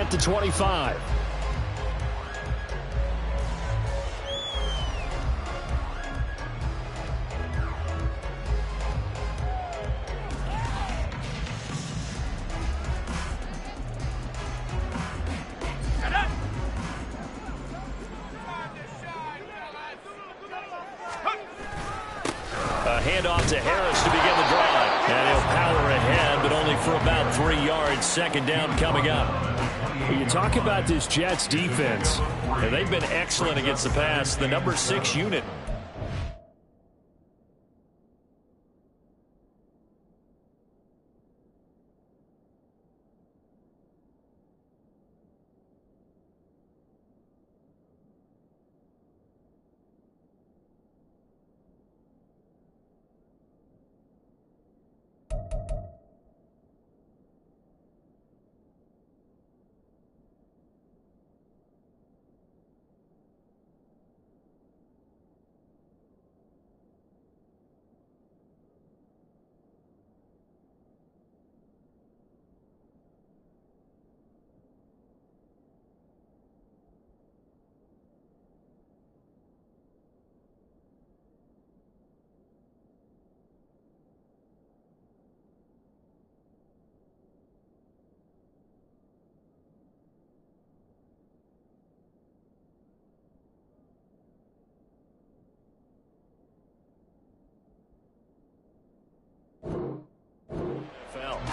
at the 25. Handoff to Harris to begin the drive. And he'll power ahead, but only for about 3 yards. Second down coming up. You talk about this Jets defense. And they've been excellent against the pass. The number 6 unit.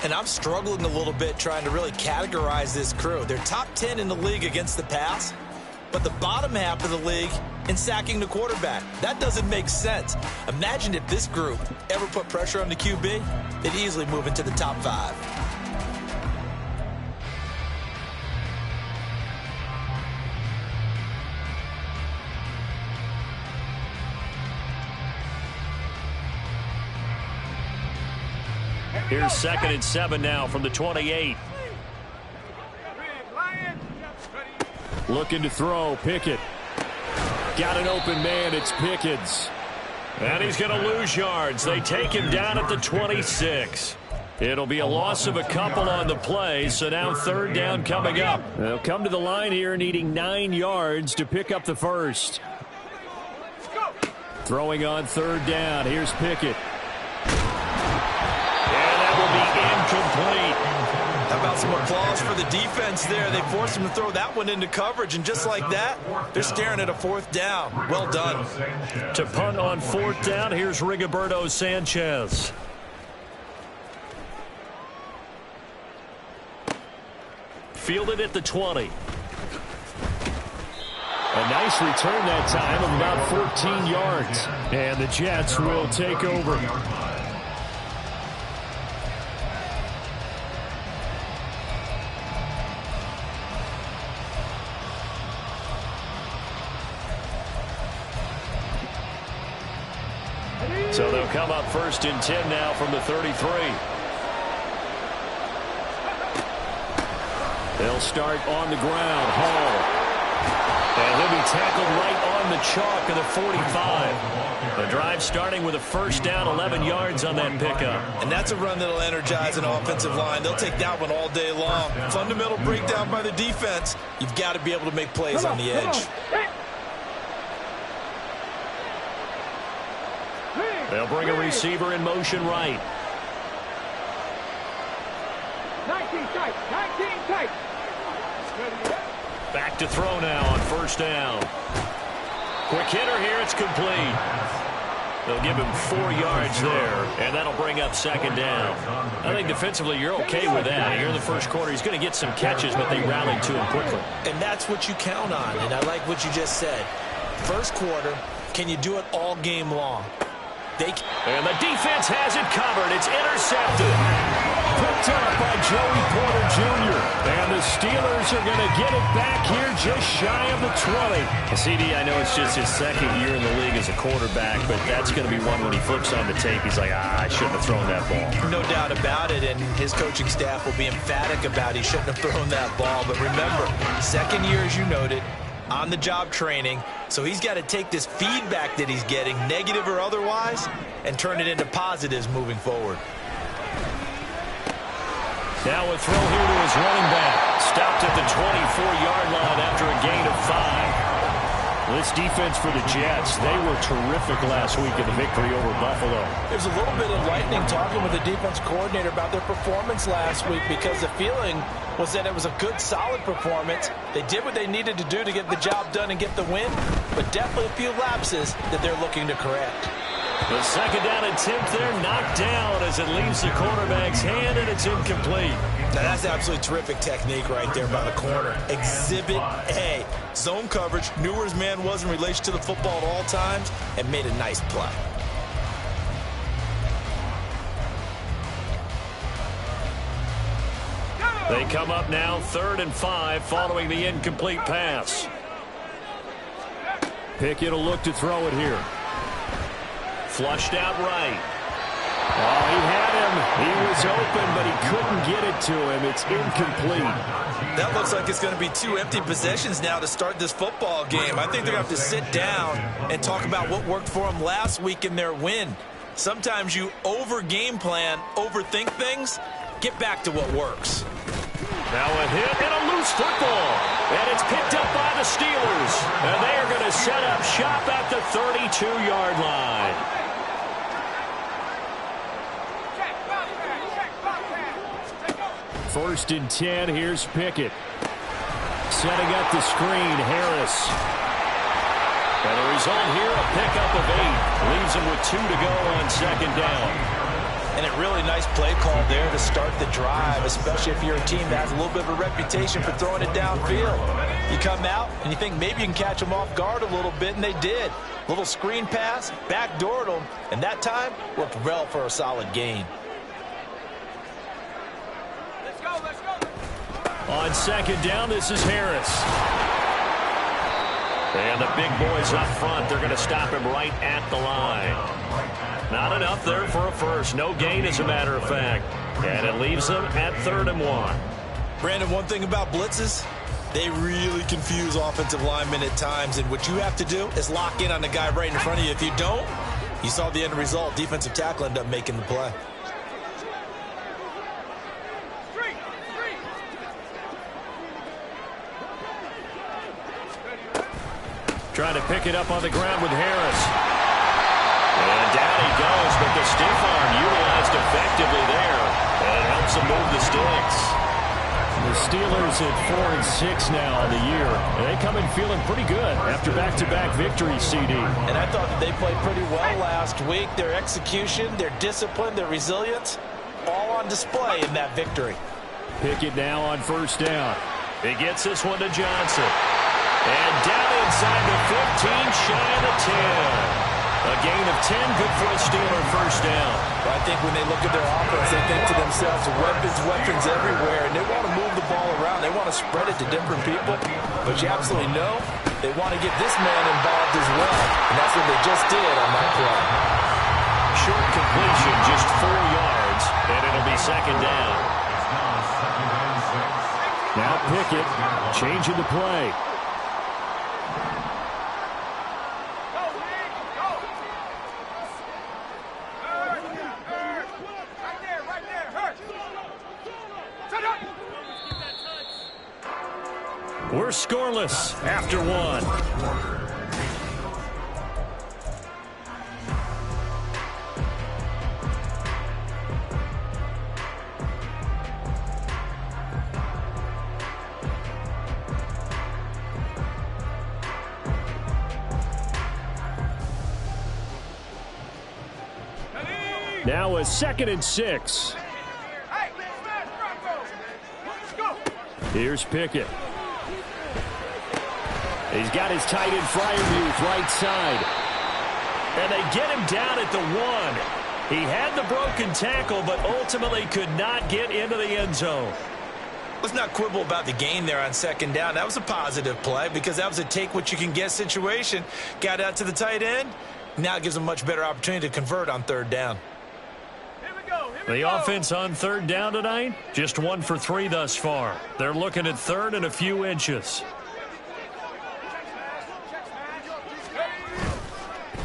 And I'm struggling a little bit trying to really categorize this crew. They're top 10 in the league against the pass, but the bottom half of the league in sacking the quarterback. That doesn't make sense. Imagine if this group ever put pressure on the QB, they'd easily move into the top 5. Here's 2nd and 7 now from the 28. Looking to throw, Pickett. Got an open man, it's Pickens. And he's going to lose yards. They take him down at the 26. It'll be a loss of a couple on the play, so now 3rd down coming up. They'll come to the line here needing 9 yards to pick up the first. Throwing on 3rd down, here's Pickett. Incomplete. How about some applause for the defense there? They forced him to throw that one into coverage, and just like that, they're staring at a 4th down. Well done. To punt on 4th down, here's Rigoberto Sanchez. Fielded at the 20. A nice return that time of about 14 yards. And the Jets will take over. So they'll come up 1st and 10 now from the 33. They'll start on the ground. Hall. And he'll be tackled right on the chalk of the 45. The drive starting with a 1st down, 11 yards on that pickup. And that's a run that'll energize an offensive line. They'll take that one all day long. Fundamental breakdown by the defense. You've got to be able to make plays on the edge. They'll bring a receiver in motion right. 19 tight, 19 tight. Back to throw now on 1st down. Quick hitter here, it's complete. They'll give him 4 yards there, and that'll bring up 2nd down. I think defensively you're okay with that. Here in the 1st quarter, he's going to get some catches, but they rallied to him quickly. And that's what you count on, and I like what you just said. 1st quarter, can you do it all game long? And the defense has it covered. It's intercepted. Picked up by Joey Porter Jr. And the Steelers are going to get it back here just shy of the 20. CD, I know it's just his 2nd year in the league as a quarterback, but that's going to be one when he flips on the tape. He's like, I shouldn't have thrown that ball. No doubt about it, and his coaching staff will be emphatic about he shouldn't have thrown that ball. But remember, 2nd year, as you noted, on-the-job training, so he's got to take this feedback that he's getting, negative or otherwise, and turn it into positives moving forward. Now a throw here to his running back. Stopped at the 24-yard line after a gain of 5. This defense for the Jets, they were terrific last week in the victory over Buffalo. There's a little bit enlightening talking with the defense coordinator about their performance last week, because the feeling was that it was a good, solid performance. They did what they needed to do to get the job done and get the win, but definitely a few lapses that they're looking to correct. The second down attempt there knocked down as it leaves the quarterback's hand, and it's incomplete. Now that's absolutely terrific technique right there by the corner. Exhibit A. Zone coverage, knew where his man was in relation to the football at all times, and made a nice play. They come up now 3rd and 5 following the incomplete pass. Pickett will look to throw it here. Flushed out right. Oh, he had him. He was open, but he couldn't get it to him. It's incomplete. That looks like it's going to be 2 empty possessions now to start this football game. I think they're going to have to sit down and talk about what worked for them last week in their win. Sometimes you over-game plan, overthink things. Get back to what works. Now a hit and a loose football. And it's picked up by the Steelers. And they are going to set up shop at the 32-yard line. First and 10, here's Pickett. Setting up the screen, Harris. And the result here, a pickup of 8. Leaves him with 2 to go on second down. And a really nice play call there to start the drive, especially if you're a team that has a little bit of a reputation for throwing it downfield. You come out and you think maybe you can catch them off guard a little bit, and they did. Little screen pass, backdoored them, and that time worked well for a solid gain. On second down, this is Harris. And the big boys up front, they're going to stop him right at the line. Not enough there for a first. No gain, as a matter of fact. And it leaves them at 3rd and 1. Brandon, one thing about blitzes, they really confuse offensive linemen at times. And what you have to do is lock in on the guy right in front of you. If you don't, you saw the end result. Defensive tackle ended up making the play. Trying to pick it up on the ground with Harris. And down he goes, but the stiff arm utilized effectively there. And it helps him move the sticks. The Steelers at 4-6 now on the year. And they come in feeling pretty good after back-to-back victories, CD. And I thought that they played pretty well last week. Their execution, their discipline, their resilience, all on display in that victory. Pickett now on first down. He gets this one to Johnson. And down inside the 15, shy of the 10. A gain of 10, good for a Steeler first down. Well, I think when they look at their offense, they think to themselves, weapons everywhere, and they want to move the ball around. They want to spread it to different people, but you absolutely know they want to get this man involved as well, and that's what they just did on that play. Short completion, just 4 yards, and it'll be second down. Now Pickett changing the play. We're scoreless after 1. Now a 2nd and 6. Here's Pickett. He's got his tight end Freiermuth right side. And they get him down at the 1. He had the broken tackle, but ultimately could not get into the end zone. Let's not quibble about the gain there on second down. That was a positive play because that was a take-what-you-can-get situation. Got out to the tight end. Now it gives them a much better opportunity to convert on 3rd down. The offense on 3rd down tonight, just 1 for 3 thus far. They're looking at 3rd and a few inches.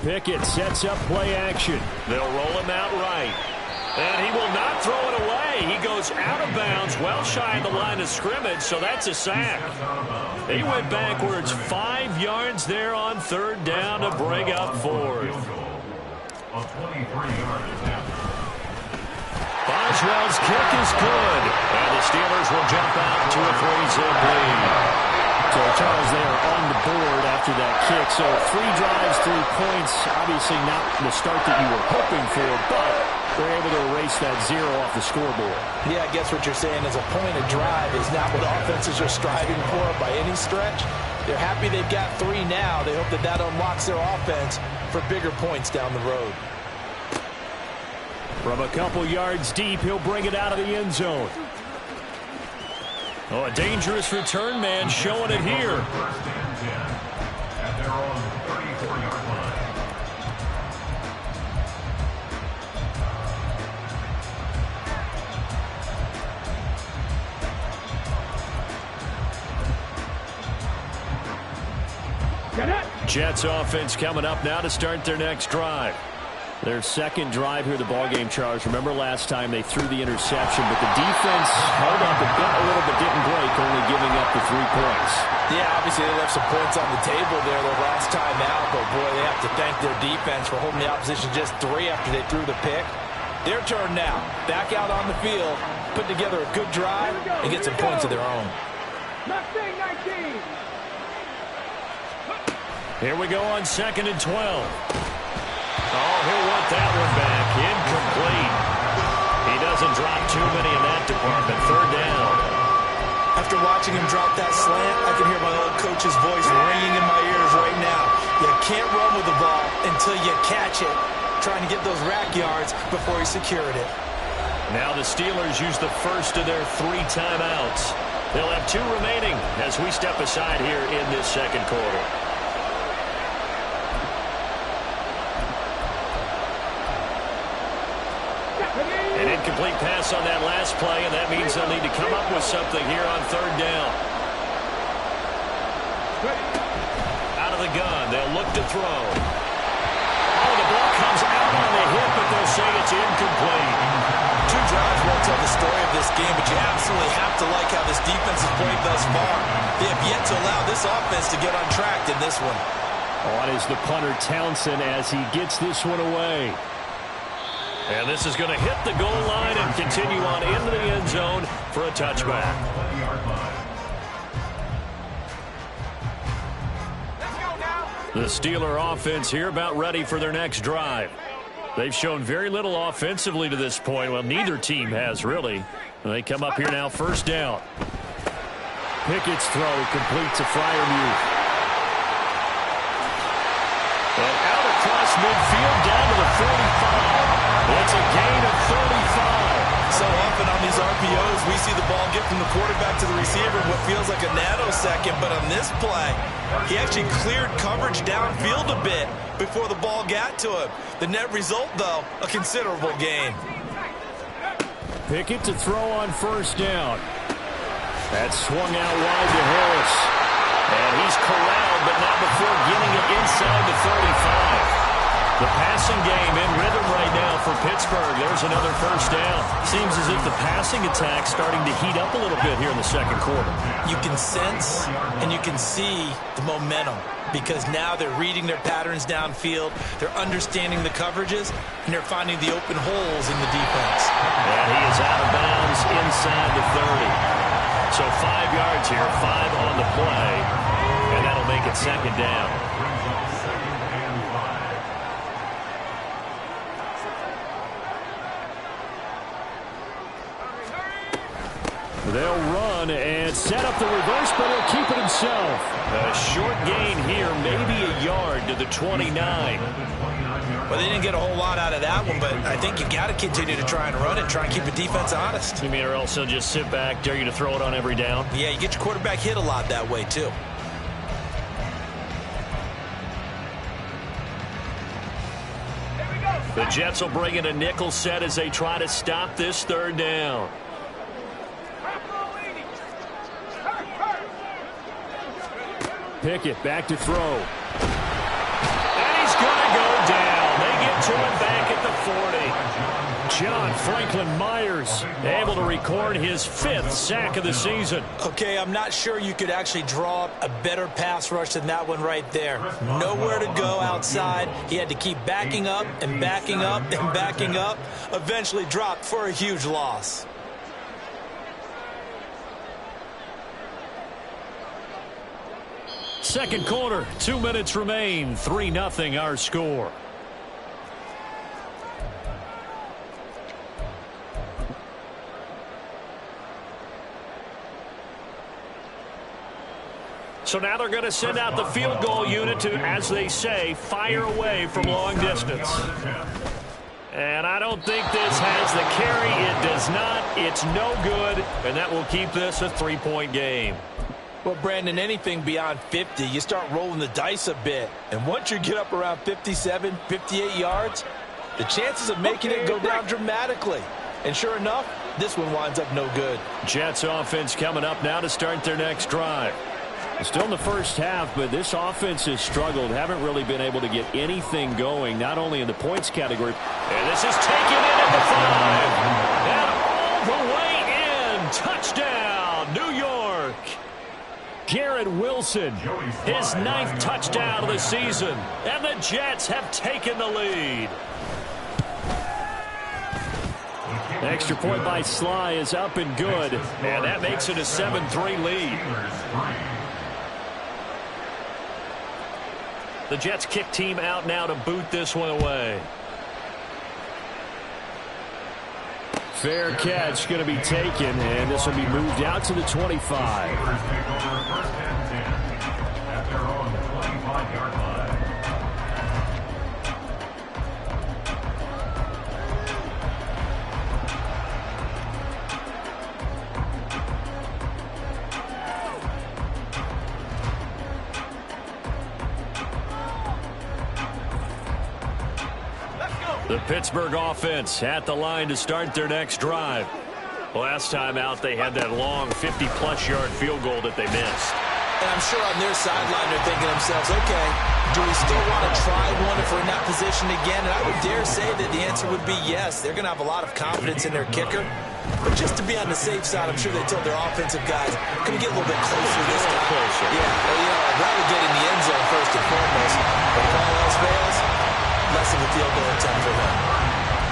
Pickett sets up play action. They'll roll him out right. And he will not throw it away. He goes out of bounds, well shy of the line of scrimmage, so that's a sack. He went backwards 5 yards there on third down to bring up fourth. Boswell's kick is good, and the Steelers will jump out to a 3-zip lead. So, Charles, they are on the board after that kick. So 3 drives, 3 points. Obviously not the start that you were hoping for, but they're able to erase that 0 off the scoreboard. Yeah, I guess what you're saying is a point of drive is not what offenses are striving for by any stretch. They're happy they've got 3 now. They hope that that unlocks their offense for bigger points down the road. From a couple yards deep, he'll bring it out of the end zone. Oh, a dangerous return man showing it here. Jets offense coming up now to start their next drive. Their second drive here, the ballgame, Charles. Remember last time they threw the interception, but the defense held up a little bit, didn't break, only giving up the 3 points. Yeah, obviously they left some points on the table there their last time out, but boy, they have to thank their defense for holding the opposition just 3 after they threw the pick. Their turn now. Back out on the field, put together a good drive, and get some points of their own. Here we go on 2nd and 12. Oh, he'll want that one back. Incomplete. He doesn't drop too many in that department. Third down. After watching him drop that slant, I can hear my old coach's voice ringing in my ears right now. You can't run with the ball until you catch it. Trying to get those rack yards before he secured it. Now the Steelers use the first of their 3 timeouts. They'll have 2 remaining as we step aside here in this second quarter. An incomplete pass on that last play, and that means they'll need to come up with something here on third down. Out of the gun, they'll look to throw. Oh, the ball comes out on the hip, but they'll say it's incomplete. 2 drives won't tell the story of this game, but you absolutely have to like how this defense has played thus far. They have yet to allow this offense to get on track in this one. On is the punter Townsend as he gets this one away. And this is going to hit the goal line and continue on into the end zone for a touchback. The Steeler offense here about ready for their next drive. They've shown very little offensively to this point. Well, neither team has, really. They come up here now, first down. Pickett's throw complete to Freiermuth. And out across midfield down to the 45. It's a gain of 35. So often on these RPOs, we see the ball get from the quarterback to the receiver in what feels like a nanosecond. But on this play, he actually cleared coverage downfield a bit before the ball got to him. The net result, though, a considerable gain. Pickett to throw on first down. That swung out wide to Harris. And he's corralled, but not before getting it inside the 35. The passing game in rhythm right now for Pittsburgh. There's another first down. Seems as if the passing attack's starting to heat up a little bit here in the second quarter. You can sense and you can see the momentum because now they're reading their patterns downfield, they're understanding the coverages, and they're finding the open holes in the defense. And he is out of bounds inside the 30. So 5 yards here, 5 on the play, and that'll make it second down. They'll run and set up the reverse, but he'll keep it himself. A short gain here, maybe a yard to the 29. Well, they didn't get a whole lot out of that one, but I think you got to continue to try and run it, try and keep the defense honest. You mean, or else they'll just sit back, dare you to throw it on every down? Yeah, you get your quarterback hit a lot that way, too. The Jets will bring in a nickel set as they try to stop this third down. Pickett back to throw. And he's going to go down. They get to him back at the 40. John Franklin Myers able to record his 5th sack of the season. Okay, I'm not sure you could actually draw up a better pass rush than that one right there. Nowhere to go outside. He had to keep backing up and backing up and backing up. Eventually dropped for a huge loss. Second quarter, 2 minutes remain. 3-0 our score. So now they're going to send out the field goal unit to, as they say, fire away from long distance. And I don't think this has the carry. It does not. It's no good. And that will keep this a 3-point game. Well, Brandon, anything beyond 50, you start rolling the dice a bit. And once you get up around 57, 58 yards, the chances of making it go down dramatically. And sure enough, this one winds up no good. Jets offense coming up now to start their next drive. Still in the first half, but this offense has struggled. Haven't really been able to get anything going, not only in the points category. And this is taken in at the 5. And all the way in. Touchdown, New York. Garrett Wilson, his 9th touchdown of the season. And the Jets have taken the lead. Extra point by Sly is up and good. And that makes it a 7-3 lead. The Jets kick team out now to boot this one away. Fair catch going to be taken, and this will be moved out to the 25. The Pittsburgh offense at the line to start their next drive. Last time out, they had that long 50-plus yard field goal that they missed. And I'm sure on their sideline they're thinking to themselves, okay, do we still want to try one if we're in that position again? And I would dare say that the answer would be yes. They're going to have a lot of confidence in their kicker. But just to be on the safe side, I'm sure they told their offensive guys, can we get a little bit closer this time? Closer. Yeah, well, you know, I'd rather get in the end zone first and foremost. But if all else fails, less of a field goal attempt for them.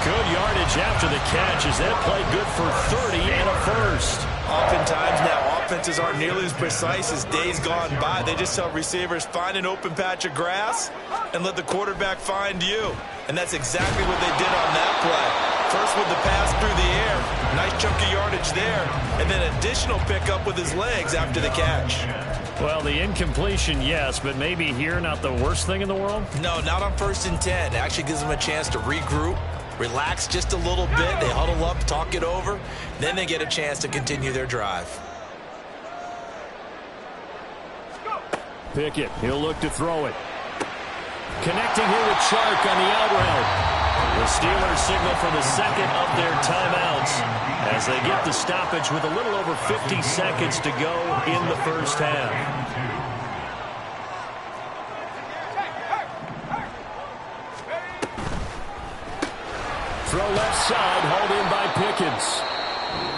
Good yardage after the catch as that play good for 30 and a first. Oftentimes now, offenses aren't nearly as precise as days gone by. They just tell receivers, find an open patch of grass and let the quarterback find you. And that's exactly what they did on that play. First with the pass through the air, nice chunk of yardage there, and then additional pickup with his legs after the catch. Well, the incompletion, yes, but maybe here not the worst thing in the world? No, not on 1st and 10. It actually gives them a chance to regroup, relax just a little bit. They huddle up, talk it over. Then they get a chance to continue their drive. Pickett, he'll look to throw it. Connecting here with Chark on the out route. The Steelers signal for the second of their timeouts as they get the stoppage with a little over 50 seconds to go in the first half. Throw left side, hauled in by Pickens.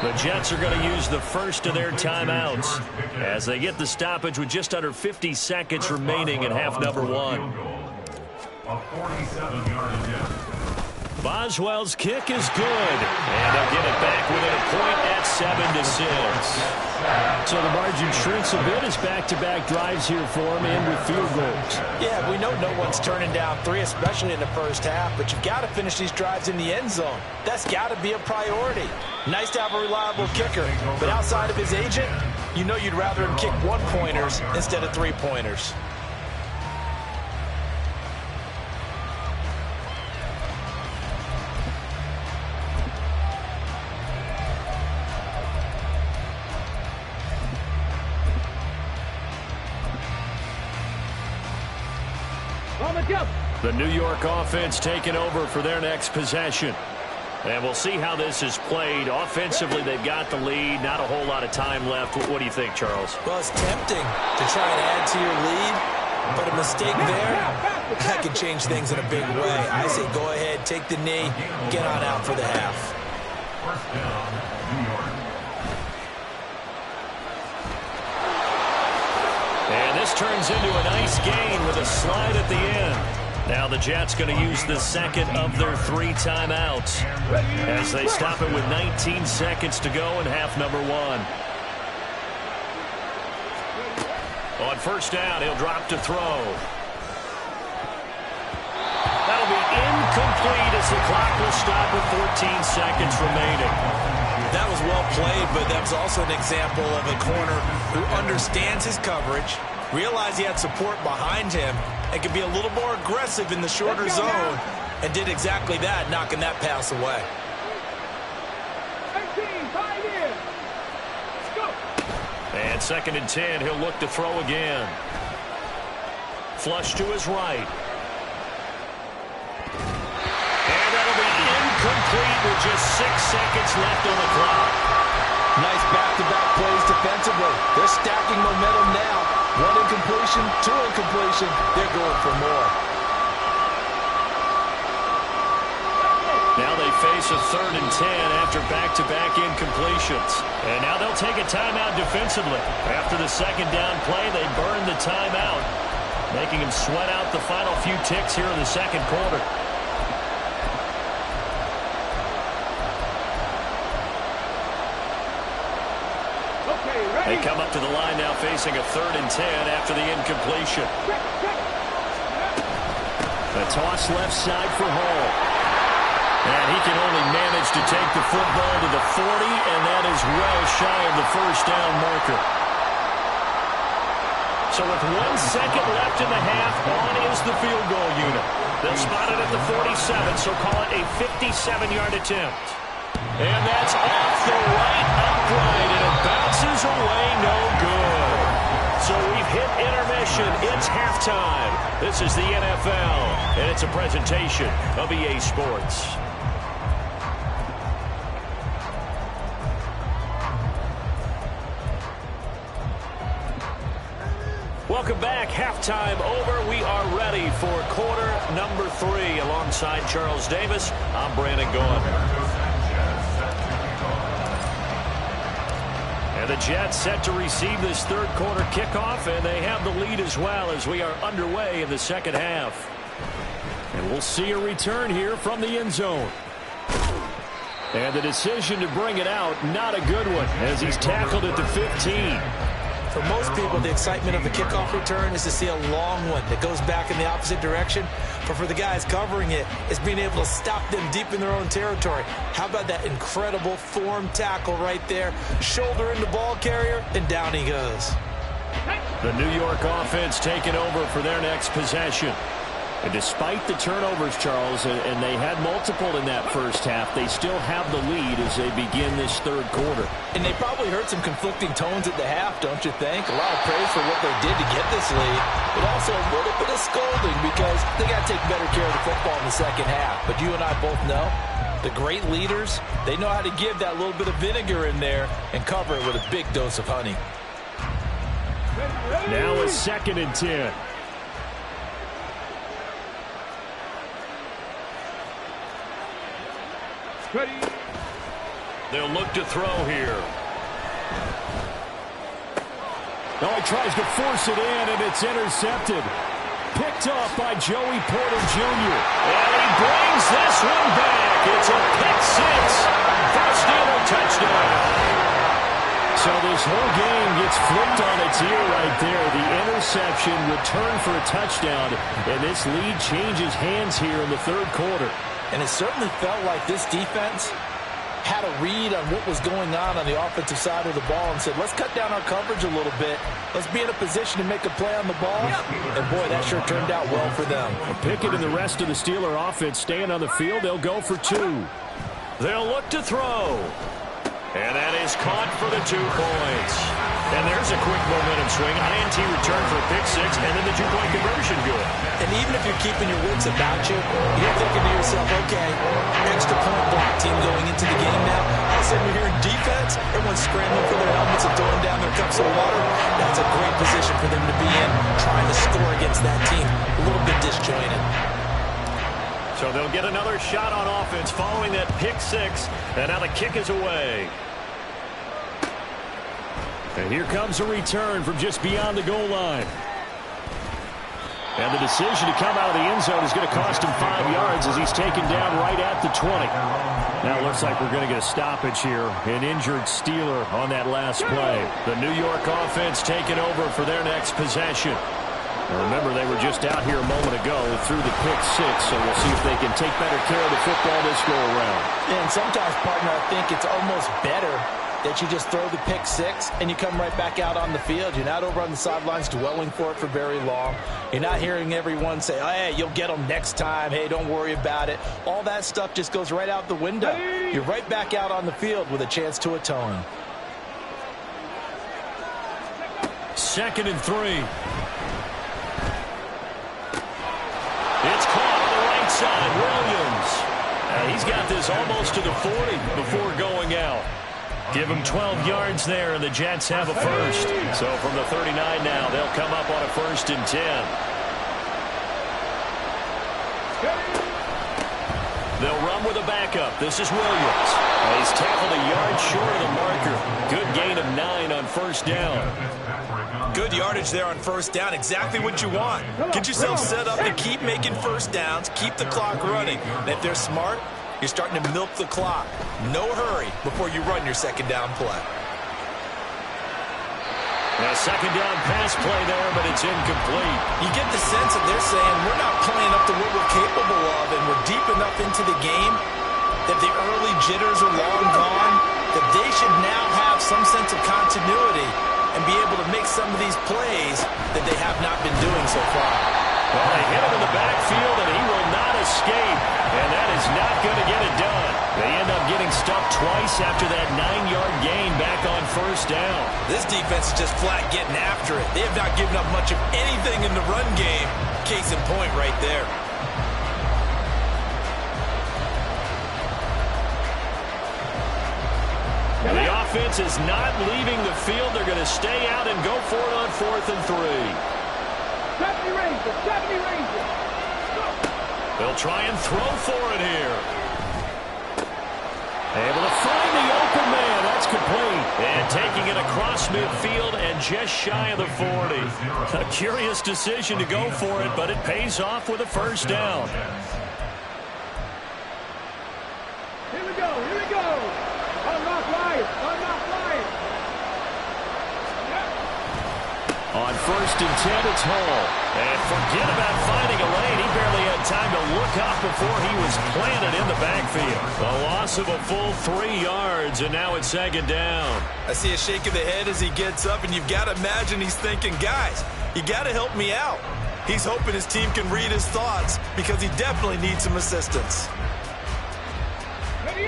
The Jets are going to use the first of their timeouts as they get the stoppage with just under 50 seconds remaining in half number 1. A 47-yard attempt. Boswell's kick is good, and they'll get it back within a point at 7-6. So the margin shrinks a bit as back-to-back drives here for him and with field goals. Yeah, we know no one's turning down 3, especially in the first half, but you've got to finish these drives in the end zone. That's got to be a priority. Nice to have a reliable kicker, but outside of his agent, you know you'd rather him kick 1-pointers instead of 3-pointers. The New York offense taking over for their next possession. And we'll see how this is played. Offensively, they've got the lead. Not a whole lot of time left. What do you think, Charles? Well, it's tempting to try and add to your lead, but a mistake there That can change things in a big way. I say go ahead, take the knee, get on out for the half. First down, New York. And this turns into a nice gain with a slide at the end. Now the Jets going to use the second of their 3 timeouts as they stop it with 19 seconds to go in half number 1. On first down, he'll drop to throw. That'll be incomplete as the clock will stop with 14 seconds remaining. That was well played, but that was also an example of a corner who understands his coverage, realized he had support behind him, and could be a little more aggressive in the shorter zone, and did exactly that, knocking that pass away. 18, 5 in. Let's go. And second and 10, he'll look to throw again. Flush to his right. And that'll be incomplete with just 6 seconds left on the clock. Nice back-to-back plays defensively. They're stacking momentum now. 1 incompletion, 2 incompletion. They're going for more. Now they face a third and 10 after back-to-back incompletions. And now they'll take a timeout defensively. After the second down play, they burn the timeout, making him sweat out the final few ticks here in the second quarter. They come up to the line now facing a third and 10 after the incompletion. A toss left side for Hall. And he can only manage to take the football to the 40, and that is well shy of the first down marker. So with 1 second left in the half, on is the field goal unit. They'll spot it at the 47, so call it a 57-yard attempt. And that's off the right upright, and it bounces away no good. So we've hit intermission. It's halftime. This is the NFL, and it's a presentation of EA Sports. Welcome back. Halftime over. We are ready for quarter number 3. Alongside Charles Davis, I'm Brandon Gaughan. And the Jets set to receive this third quarter kickoff, and they have the lead as well as we are underway in the second half. And we'll see a return here from the end zone. And the decision to bring it out, not a good one, as he's tackled at the 15. For most people, the excitement of the kickoff return is to see a long one that goes back in the opposite direction. But for the guys covering it, it's being able to stop them deep in their own territory. How about that incredible form tackle right there? Shoulder in the ball carrier, and down he goes. The New York offense taking over for their next possession. And despite the turnovers, Charles, and they had multiple in that first half, they still have the lead as they begin this third quarter. And they probably heard some conflicting tones at the half, don't you think? A lot of praise for what they did to get this lead, but also a little bit of scolding because they got to take better care of the football in the second half. But you and I both know the great leaders, they know how to give that little bit of vinegar in there and cover it with a big dose of honey. Now a second and 10. Ready. They'll look to throw here. Now he tries to force it in, and it's intercepted. Picked off by Joey Porter Jr. And he brings this one back. It's a pick six for a Steeler touchdown. So this whole game gets flipped on its ear right there. The interception returned for a touchdown, and this lead changes hands here in the third quarter. And it certainly felt like this defense had a read on what was going on the offensive side of the ball and said, let's cut down our coverage a little bit. Let's be in a position to make a play on the ball. And, boy, that sure turned out well for them. Pickett and the rest of the Steeler offense staying on the field. They'll go for 2. They'll look to throw. And that is caught for the 2 points. And there's a quick momentum swing. INT return for a pick six, and then the 2-point conversion good. And even if you're keeping your wits about you, you're thinking to yourself, okay, extra point block team going into the game now. All of a sudden you're here in defense, everyone's scrambling for their helmets and throwing down their cups of water. That's a great position for them to be in, trying to score against that team. A little bit disjointed. disappointed. So they'll get another shot on offense following that pick six, and now the kick is away. And here comes a return from just beyond the goal line. And the decision to come out of the end zone is going to cost him 5 yards as he's taken down right at the 20. Now it looks like we're going to get a stoppage here. An injured Steeler on that last play. The New York offense taking over for their next possession. Now remember, they were just out here a moment ago through the pick six, so we'll see if they can take better care of the football this go-around. And sometimes, partner, I think it's almost better that you just throw the pick six and you come right back out on the field. You're not over on the sidelines dwelling for it for very long. You're not hearing everyone say, oh, hey, you'll get them next time. Hey, don't worry about it. All that stuff just goes right out the window. You're right back out on the field with a chance to atone. 2nd and 3. It's caught on the right side. Williams. He's got this almost to the 40 before going out. Give him 12 yards there, and the Jets have a first. So from the 39 now, they'll come up on a 1st and 10. They'll run with a backup. This is Williams. He's tackled a yard short of the marker. Good gain of 9 on 1st down. Good yardage there on 1st down. Exactly what you want. Get yourself set up to keep making 1st downs, keep the clock running. And if they're smart, you're starting to milk the clock. No hurry before you run your 2nd down play. A 2nd down pass play there, but it's incomplete. You get the sense that they're saying we're not playing up to what we're capable of, and we're deep enough into the game that the early jitters are long gone, that they should now have some sense of continuity and be able to make some of these plays that they have not been doing so far. Well, they hit him in the backfield, and he will not escape. And that is not going to get it done. They end up getting stuffed twice after that 9-yard gain back on 1st down. This defense is just flat getting after it. They have not given up much of anything in the run game. Case in point right there. And the offense is not leaving the field. They're going to stay out and go for it on 4th and 3. 70 Rangers, 70 Rangers. They'll try and throw for it here. Able to find the open man. That's complete. And taking it across midfield and just shy of the 40. A curious decision to go for it, but it pays off with a 1st down. Here we go, here we go. Unlock Lions, unlock Lions. On 1st and 10, it's Hall. And forget about finding a lane. He barely had time to look up before he was planted in the backfield. A loss of a full 3 yards, and now it's 2nd down. I see a shake of the head as he gets up, and you've got to imagine he's thinking, guys, you got to help me out. He's hoping his team can read his thoughts because he definitely needs some assistance.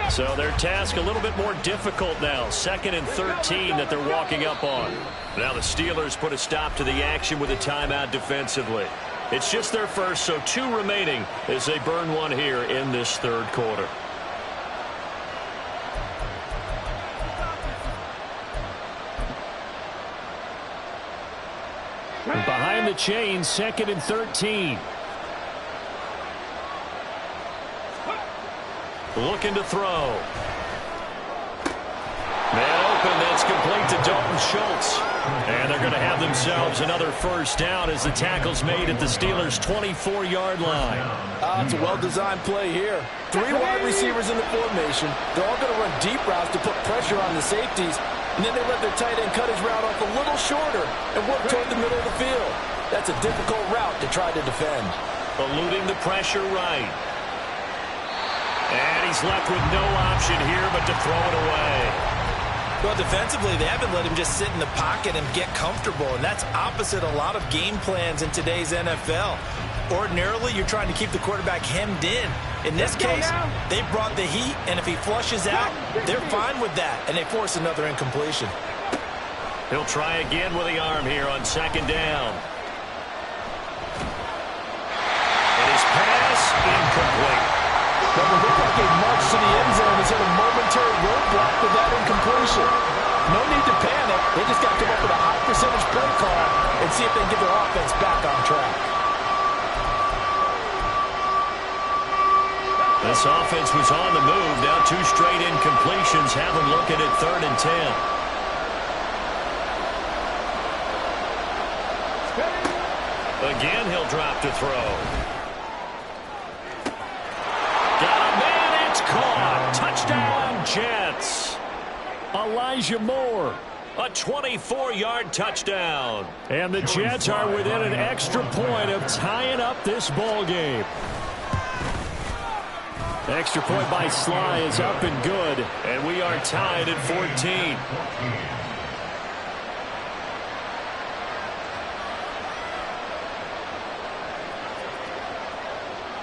So their task a little bit more difficult now. 2nd and 13 that they're walking up on. Now the Steelers put a stop to the action with a timeout defensively. It's just their first, so 2 remaining as they burn one here in this 3rd quarter. Behind the chains, 2nd and 13. Looking to throw. Man open, that's complete to Dalton Schultz. And they're going to have themselves another 1st down as the tackle's made at the Steelers' 24-yard line. It's a well-designed play here. 3 wide receivers in the formation. They're all going to run deep routes to put pressure on the safeties. And then they let their tight end cut his route off a little shorter and work toward the middle of the field. That's a difficult route to try to defend. Eluding the pressure right. And he's left with no option here but to throw it away. Well, defensively, they haven't let him just sit in the pocket and get comfortable, and that's opposite a lot of game plans in today's NFL. Ordinarily, you're trying to keep the quarterback hemmed in. In this case, they brought the heat, and if he flushes out, they're fine with that, and they force another incompletion. He'll try again with the arm here on 2nd down. And his pass incomplete. But the look like a march to the end zone is at a momentary roadblock with that incompletion. No need to panic. They just got to come up with a high percentage play call and see if they can get their offense back on track. This offense was on the move. Now 2 straight incompletions have them looking at 3rd and 10. Again, he'll drop to throw. Got a man. It's caught. Touchdown, Jets. Elijah Moore. A 24-yard touchdown. And the Jets are within an extra point of tying up this ball game. Extra point by Sly is up and good. And we are tied at 14.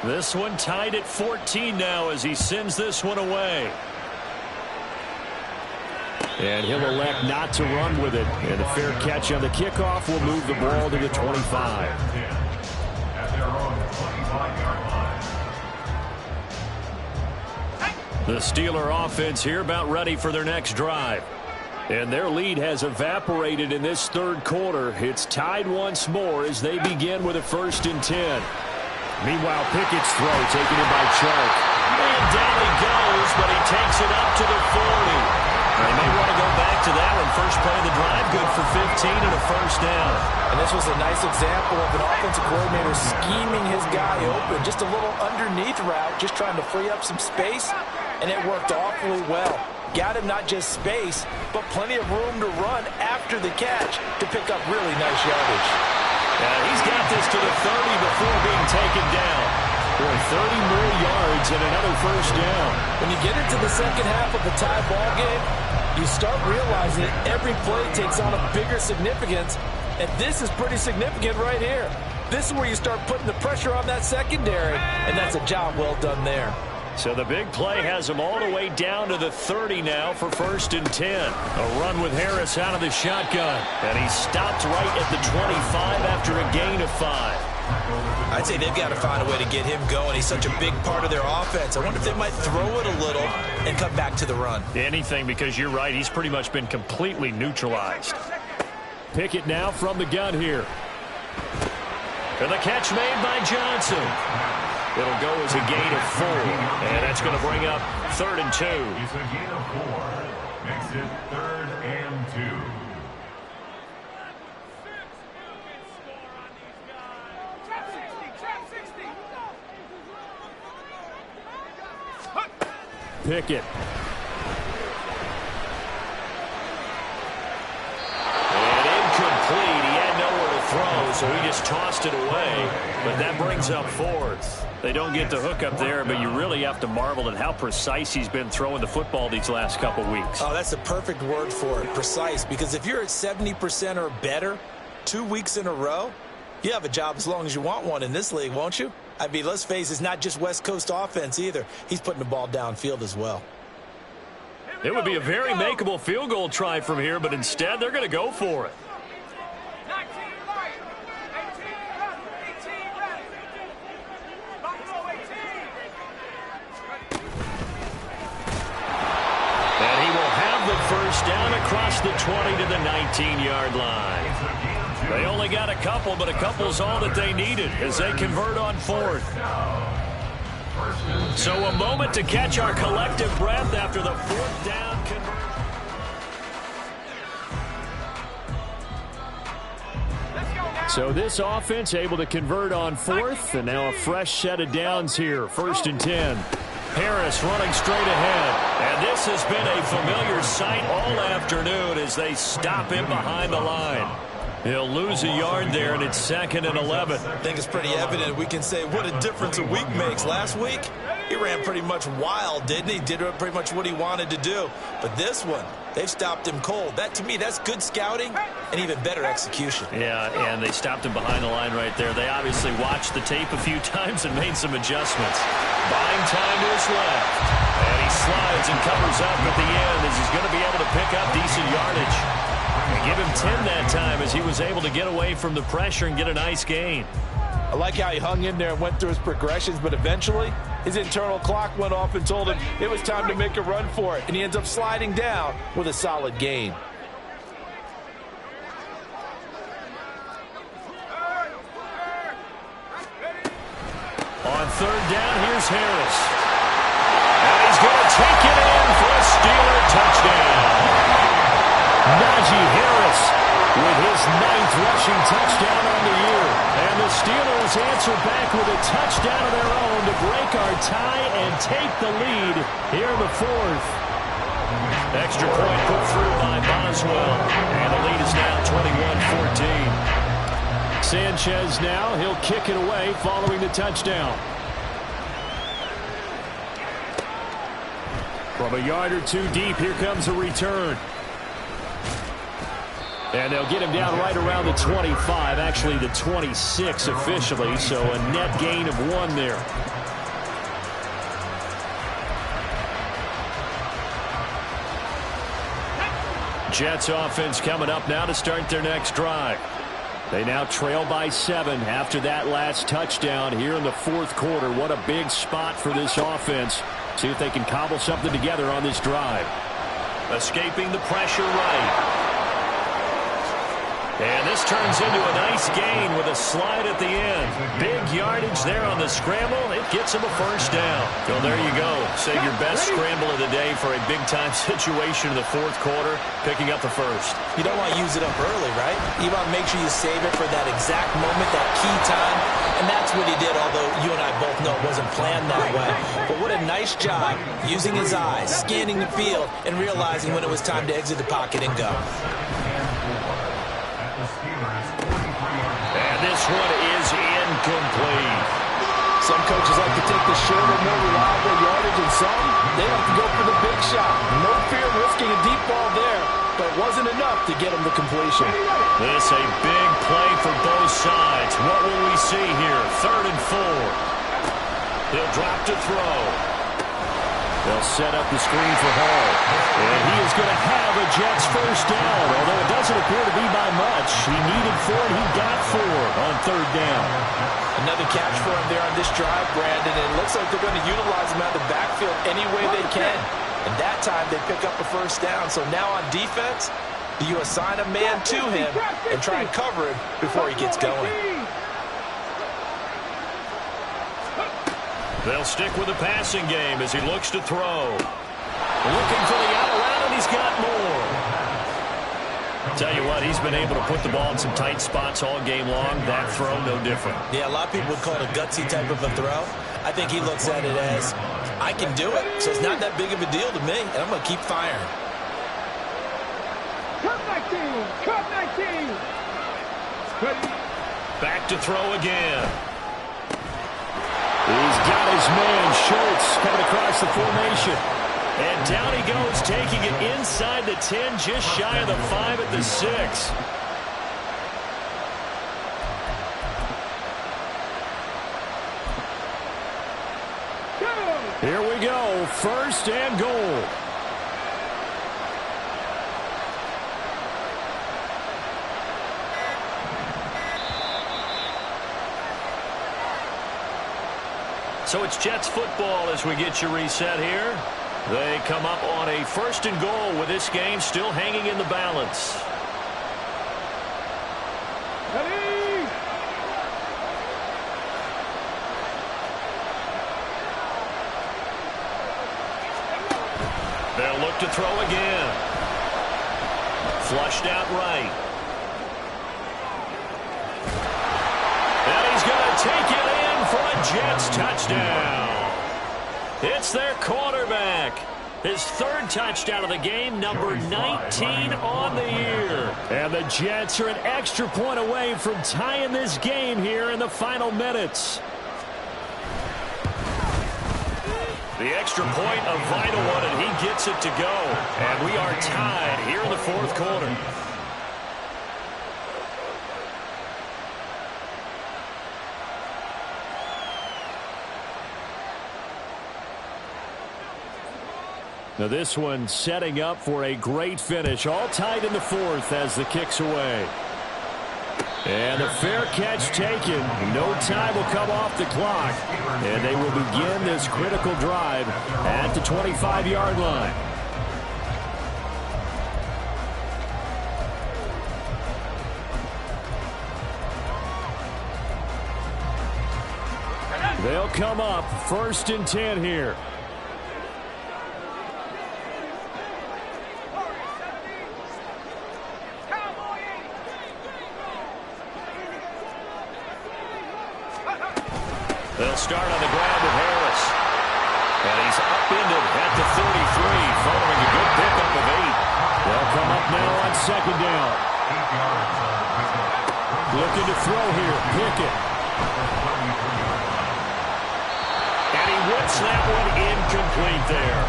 This one tied at 14 now as he sends this one away. And he'll elect not to run with it. And a fair catch on the kickoff will move the ball to the 25. At their own 25-yard line. The Steeler offense here about ready for their next drive. And their lead has evaporated in this 3rd quarter. It's tied once more as they begin with a 1st and 10. Meanwhile, Pickett's throw taken in by Chark. And down he goes, but he takes it up to the 40. They may want to go back to that one. First play of the drive, good for 15 and a 1st down. And this was a nice example of an offensive coordinator scheming his guy open. Just a little underneath route, just trying to free up some space, and it worked awfully well. Got him not just space, but plenty of room to run after the catch to pick up really nice yardage. He's got this to the 30 before being taken down. Boy, 30 more yards and another 1st down. When you get into the second half of the tie ball game, you start realizing that every play takes on a bigger significance, and this is pretty significant right here. This is where you start putting the pressure on that secondary, and that's a job well done there. So the big play has him all the way down to the 30 now for 1st and 10. A run with Harris out of the shotgun. And he stopped right at the 25 after a gain of 5. I'd say they've got to find a way to get him going. He's such a big part of their offense. I wonder if they might throw it a little and come back to the run. Anything, because you're right. He's pretty much been completely neutralized. Pickett now from the gun here. And the catch made by Johnson. It'll go as a gain of 4. And that's going to bring up 3rd and 2. It's a gain of 4. Makes it 3rd and 2. Pickett. And incomplete. He had nowhere to throw, so he just tossed it away. But that brings up 4th. They don't get the hook up there, but you really have to marvel at how precise he's been throwing the football these last couple weeks. Oh, that's the perfect word for it, precise. Because if you're at 70% or better 2 weeks in a row, you have a job as long as you want one in this league, won't you? I mean, let's face it, it's not just West Coast offense either. He's putting the ball downfield as well. It would be a very makeable field goal try from here, but instead they're going to go for it. And he will have the 1st down across the 20 to the 19-yard line. They only got a couple, but a couple's all that they needed as they convert on 4th. So a moment to catch our collective breath after the 4th down conversion. So this offense able to convert on 4th, and now a fresh set of downs here. 1st and 10. Harris running straight ahead. And this has been a familiar sight all afternoon as they stop him behind the line. He'll lose a yard there, and it's 2nd and 11. I think it's pretty evident. We can say what a difference a week makes. Last week, he ran pretty much wild, didn't he? Did pretty much what he wanted to do. But this one, they've stopped him cold. That, to me, that's good scouting and even better execution. Yeah, and they stopped him behind the line right there. They obviously watched the tape a few times and made some adjustments. Buying time to his left. And he slides and covers up at the end as he's going to be able to pick up decent yardage. And give him 10 that time as he was able to get away from the pressure and get a nice gain. I like how he hung in there and went through his progressions, but eventually his internal clock went off and told him it was time to make a run for it, and he ends up sliding down with a solid gain. On 3rd down, here's Harris. take it in for a Steeler touchdown. Najee Harris with his 9th rushing touchdown on the year. And the Steelers answer back with a touchdown of their own to break our tie and take the lead here in the 4th. Extra point put through by Boswell. And the lead is now 21-14. Sanchez now, he'll kick it away following the touchdown. From a yard or two deep, here comes a return. And they'll get him down right around the 25, actually the 26 officially, so a net gain of 1 there. Jets offense coming up now to start their next drive. They now trail by 7 after that last touchdown here in the 4th quarter. What a big spot for this offense. See if they can cobble something together on this drive. Escaping the pressure right. And this turns into a nice gain with a slide at the end. Big yardage there on the scramble. It gets him a first down. So there you go. Save your best scramble of the day for a big-time situation in the 4th quarter, picking up the first. You don't want to use it up early, right? You want to make sure you save it for that exact moment, that key time. And that's what he did, although you and I both know it wasn't planned that way. But what a nice job using his eyes, scanning the field, and realizing when it was time to exit the pocket and go. And this one is incomplete. Some coaches like to take the shorter, more reliable yardage, and some, they like to go for the big shot. No fear of risking a deep ball there, but it wasn't enough to get him the completion. This a big play for both sides. What will we see here? 3rd and 4. He'll drop to throw. They'll set up the screen for Hall. And he is going to have a Jets first down, although it doesn't appear to be by much. He needed 4, and he got 4 on 3rd down. Another catch for him there on this drive, Brandon, and it looks like they're going to utilize him out of the backfield any way they can. And that time they pick up a first down. So now on defense, do you assign a man to him and try and cover him before he gets going? They'll stick with the passing game as he looks to throw. Looking for the out route, and he's got more. Tell you what, he's been able to put the ball in some tight spots all game long. That throw, no different. Yeah, a lot of people would call it a gutsy type of a throw. I think he looks at it as, I can do it, so it's not that big of a deal to me, and I'm going to keep firing. Cut 19! Cut 19! Back to throw again. He's got his man, Schultz, coming across the formation. And down he goes, taking it inside the 10, just shy of the 5 at the 6. Here we go, 1st and goal. So it's Jets football as we get you reset here. They come up on a 1st and goal with this game still hanging in the balance. Ready? They'll look to throw again. Flushed out right. And he's going to take it in for a Jets touchdown. It's their quarterback. His 3rd touchdown of the game, number 19 on the year. And the Jets are an extra point away from tying this game here in the final minutes. The extra point, a vital one, and he gets it to go. And we are tied here in the 4th quarter. Now this one setting up for a great finish. All tied in the 4th as the kick's away. And a fair catch taken. No time will come off the clock. And they will begin this critical drive at the 25-yard line. They'll come up 1st and 10 here. They'll start on the ground with Harris. And he's upended at the 33, following a good pickup of 8. They'll come up now on second down. Looking to throw here. Pickett. And he whips that one incomplete there.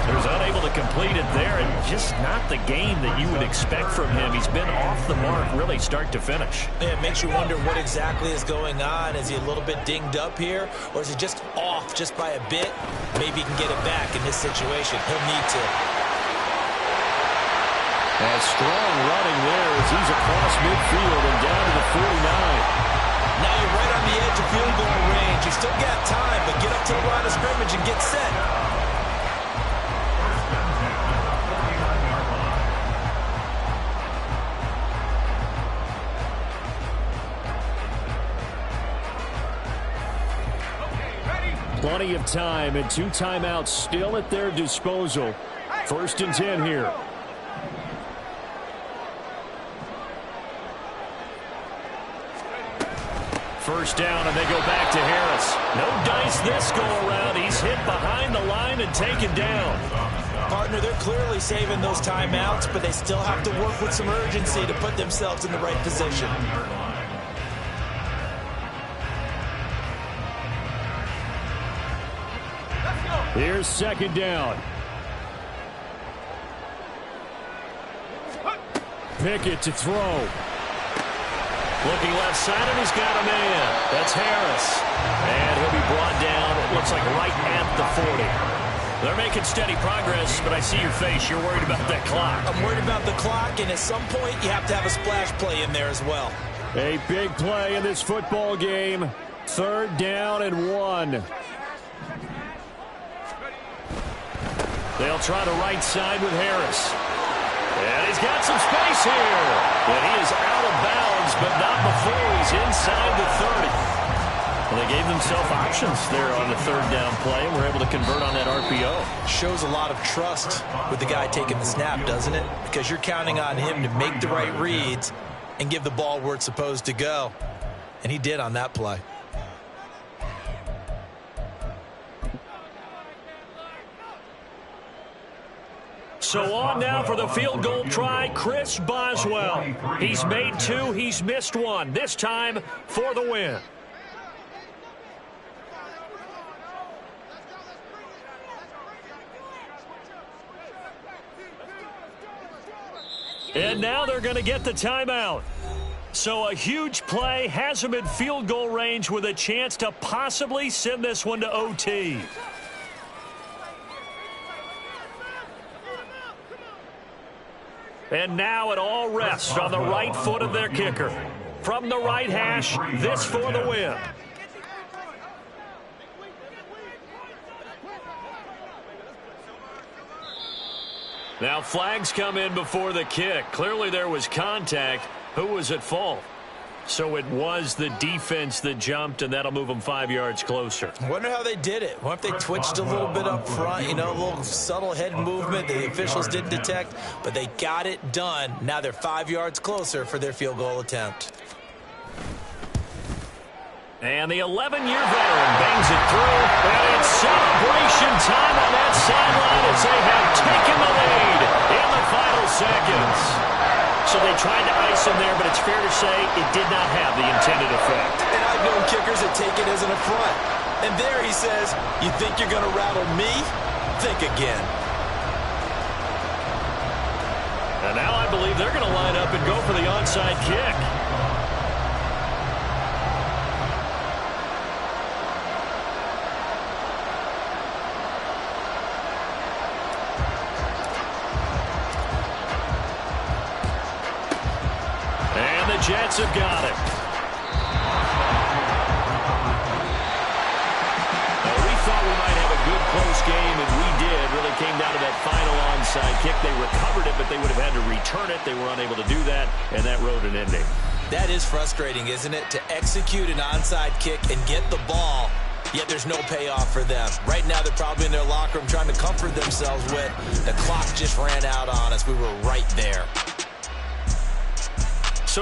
He was unable to complete it there, and just not the game that you would expect from him. He's been off the mark really start to finish. It makes you wonder what exactly is going on. Is he a little bit dinged up here, or is he just off just by a bit? Maybe he can get it back in this situation. He'll need to. And strong running there as he's across midfield and down to the 49. Now you're right on the edge of field goal range. You still got time, but get up to the line of scrimmage and get set. Plenty of time and 2 timeouts still at their disposal. 1st and 10 here. First down, and they go back to Harris. No dice this go-around. He's hit behind the line and taken down. Partner, they're clearly saving those timeouts, but they still have to work with some urgency to put themselves in the right position. Here's second down. Pickett to throw. Looking left side, and he's got a man. That's Harris. And he'll be brought down, it looks like right at the 40. They're making steady progress, but I see your face. You're worried about that clock. I'm worried about the clock, and at some point, you have to have a splash play in there as well. A big play in this football game. 3rd down and 1. They'll try the right side with Harris. And he's got some space here. And he is out of bounds, but not before he's inside the 30. Well, they gave themselves options there on the 3rd down play, and were able to convert on that RPO. Shows a lot of trust with the guy taking the snap, doesn't it? Because you're counting on him to make the right reads and give the ball where it's supposed to go. And he did on that play. So on now for the field goal try, Chris Boswell. He's made 2, he's missed 1. This time for the win. And now they're going to get the timeout. So a huge play has them in field goal range with a chance to possibly send this one to OT. And now it all rests on the right foot of their kicker. From the right hash, this for the win. Now flags come in before the kick. Clearly there was contact. Who was at fault? So it was the defense that jumped, and that'll move them 5 yards closer. I wonder how they did it. What if they twitched a little bit up front, you know, a little subtle head movement that the officials didn't detect, but they got it done. Now they're 5 yards closer for their field goal attempt. And the 11-year veteran bangs it through, and it's celebration time on that sideline as they have taken the lead in the final seconds. So they tried to ice him there, but it's fair to say it did not have the intended effect. And I've known kickers that take it as an affront. And there he says, you think you're going to rattle me? Think again. And now I believe they're going to line up and go for the onside kick. Jets have got it. Now, we thought we might have a good close game, and we did. Really came down to that final onside kick. They recovered it, but they would have had to return it. They were unable to do that, and that wrote an ending. That is frustrating, isn't it? To execute an onside kick and get the ball, yet there's no payoff for them. Right now, they're probably in their locker room trying to comfort themselves with, the clock just ran out on us. We were right there.